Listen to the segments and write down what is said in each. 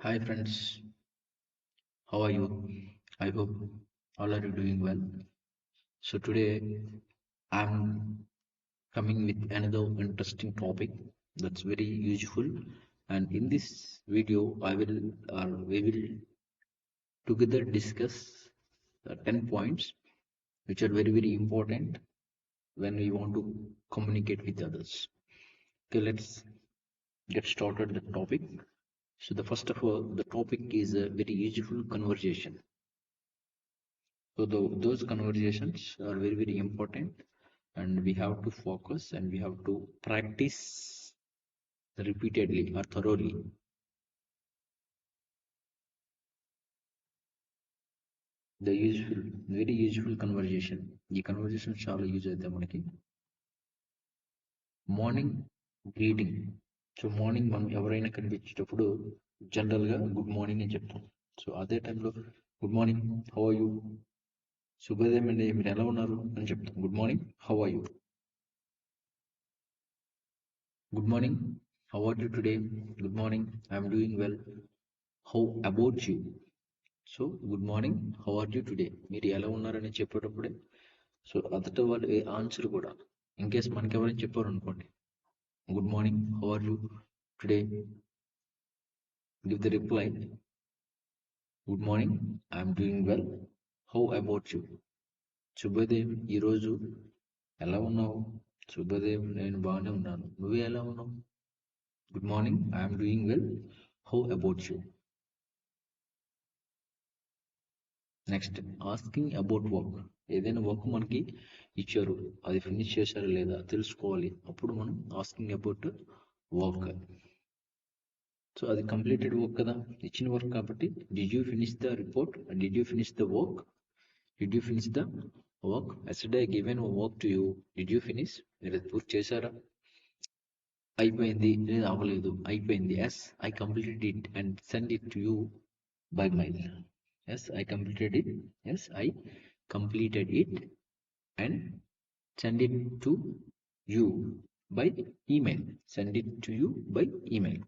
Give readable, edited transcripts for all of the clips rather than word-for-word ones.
Hi friends, how are you? I hope all are you doing well. So today I'm coming with another interesting topic that's very useful, and in this video we will together discuss 10 points which are very important when we want to communicate with others. Okay, let's get started the topic. So the first of all, the topic is a very useful conversation. So those conversations are very important, and we have to focus and we have to practice repeatedly or thoroughly. The useful, very useful conversation. ఈ conversation చాలా use అవుతాయి మనకి. Morning greeting. So morning మనం ఎవరైనా కనిపించేటప్పుడు జనరల్గా good morning అని చెప్తాం. So అదే టైంలో good morning, how are you, శుభోదయం అండి, మీరు ఎలా ఉన్నారు అని చెప్తాం. Good morning, how are you. Good morning. How are you today? Good morning. I'm doing well. How about you? So good morning, how are you today, మీరు ఎలా ఉన్నారని చెప్పేటప్పుడే సో అదట వాళ్ళు ఆన్సర్ కూడా ఇన్ కేస్ మనకి ఎవరైనా చెప్పారు అనుకోండి, good morning, how are you today, give the reply, good morning, I'm doing well, how about you. శుభోదయం, ఈరోజు ఎలా ఉన్నావు? శుభోదయం, నేను బాగానే ఉన్నాను, నువ్వే ఎలా ఉన్నావు? Good morning, I'm doing well, how about you. Next, asking about work. ఏదైనా వర్క్ మనకి ఇచ్చారు, అది ఫినిష్ చేశారా లేదా తెలుసుకోవాలి, అప్పుడు మనం ఆస్కింగ్ అబౌట్ వర్క్. సో అది కంప్లీటెడ్ వర్క్ కదా, ఇచ్చిన వర్క్ కాబట్టి did you finish the report, did you finish the work, did you finish the work, yesterday given work to you, did you finish, మీరు అది పూర్తి చేశారా? అయిపోయింది లేదా అవ్వలేదు, అయిపోయింది, yes I completed it and send it to you by mail. Yes, I completed it. Yes, I completed it and send it to you by email. Send it to you by email.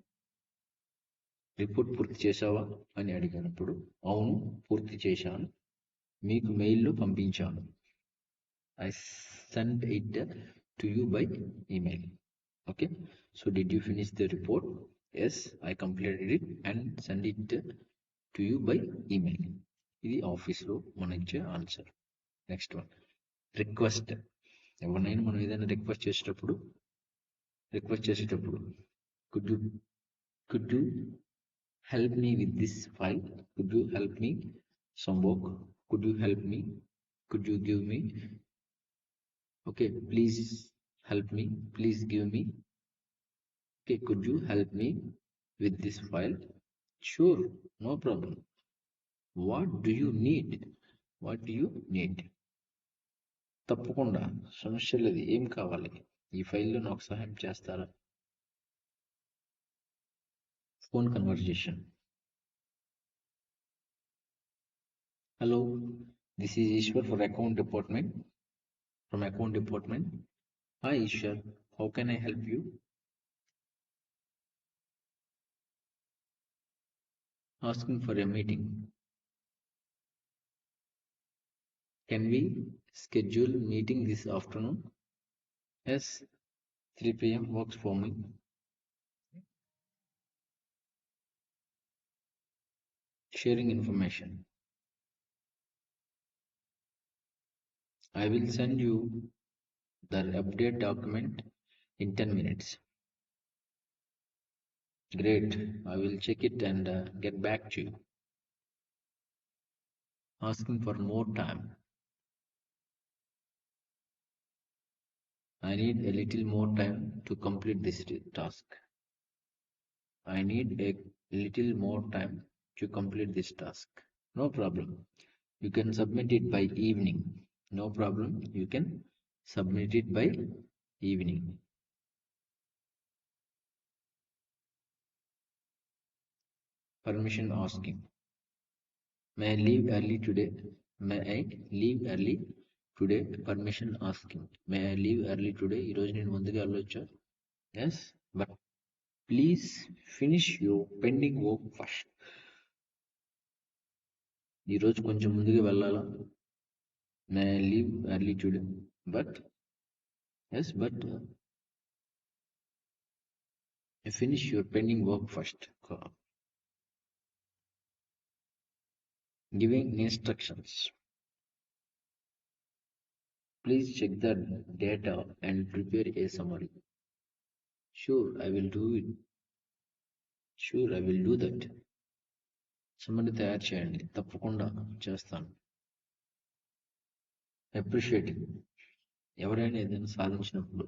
Report పూర్తి చేశావా అని అడిగినప్పుడు అవును పూర్తి చేశాను, మీకు మెయిల్లో పంపించాను. I sent it to you by email. Okay, so did you finish the report? Yes, I completed it and send it to you by email. ఇది ఆఫీస్లో మనం ఇచ్చే ఆన్సర్. Next one, request. ఎవరినైనా మనం ఏదైనా రిక్వెస్ట్ చేసేటప్పుడు could you help me with this file, could you help me some work, could you help me, could you give me, okay, please help me, please give me, okay, could you help me with this file, sure, no problem, what do you need, what do you need, తప్పకుండా, సమస్య లేదు, ఏం కావాలి, ఈ ఫైల్లో నాకు సహాయం చేస్తారా. Phone conversation. Hello, this is Eshwar for account department, from account department. Hi Eshwar, how can I help you? Asking for a meeting. Can we schedule meeting this afternoon? Yes, 3 p.m. works for me. Sharing information. I will send you the update document in 10 minutes. Great, I will check it and get back to you. Asking for more time. I need a little more time to complete this task. I need a little more time to complete this task. No problem. You can submit it by evening. No problem. You can submit it by evening. Permission asking. May I leave early today? May I leave early today? Permission asking. May I leave early today? ఈ రోజు నేను ముందుగా వెళ్ళొచ్చా? Yes, but please finish your pending work first. ఈరోజు కొంచెం ముందుగా వెళ్ళాలా? May I leave early today? But but you finish your pending work first. Giving instructions. Please check the data and prepare a summary. Sure, I will do it. Sure, I will do that. Summary తయారు చేయండి. తప్పకుండా చేస్తాను. Appreciating. ఎవరైనా ఏదైనా సాధించినప్పుడు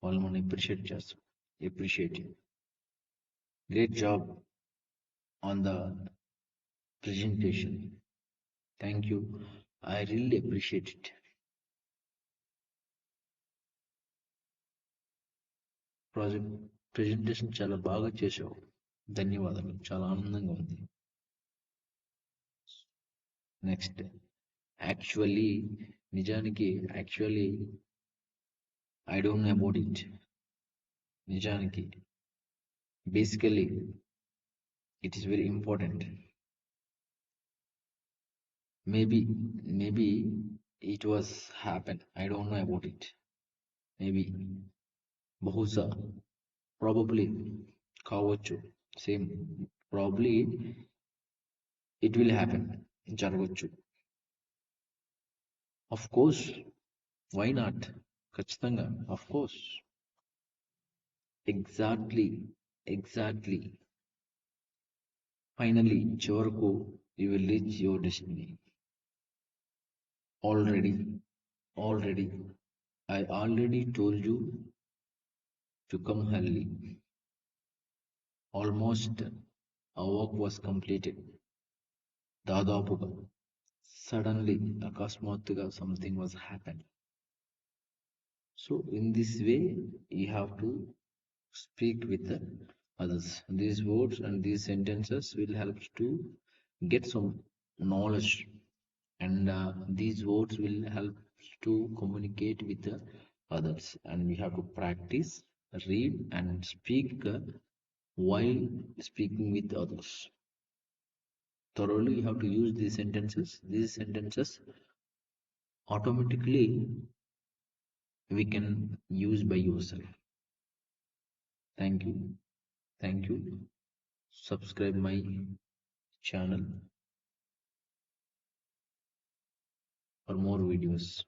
వాళ్ళు మనం appreciate చేస్తాం. Appreciating. Great job on the presentation. Thank you. I really appreciate it. Presentation చాలా బాగా చేశావు. ధన్యవాదాలు. చాలా ఆనందంగా ఉంది. నెక్స్ట్ యాక్చువల్లీ, నిజానికి, actually I don't know about it. నిజానికి, basically it is very important. Maybe it was happen. I don't know about it. Maybe, బహుశా, ప్రాబబ్లీ, కావచ్చు, same, probably it will happen, జరగచ్చు. Of course, why not? ఖచ్చితంగా, of course. Exactly. Finally, చివరకు you will reach your destiny. Already I already told you to come early. Almost our work was completed. దాదాపుగా. Suddenly, అకస్మాత్తుగా something was happened. So in this way, you have to speak with the others. These words and these sentences will help to get some knowledge, and these words will help to communicate with the others, and we have to practice, read and speak while speaking with others. Thoroughly you have to use these sentences automatically we can use by yourself. Thank you. Subscribe my channel for more videos.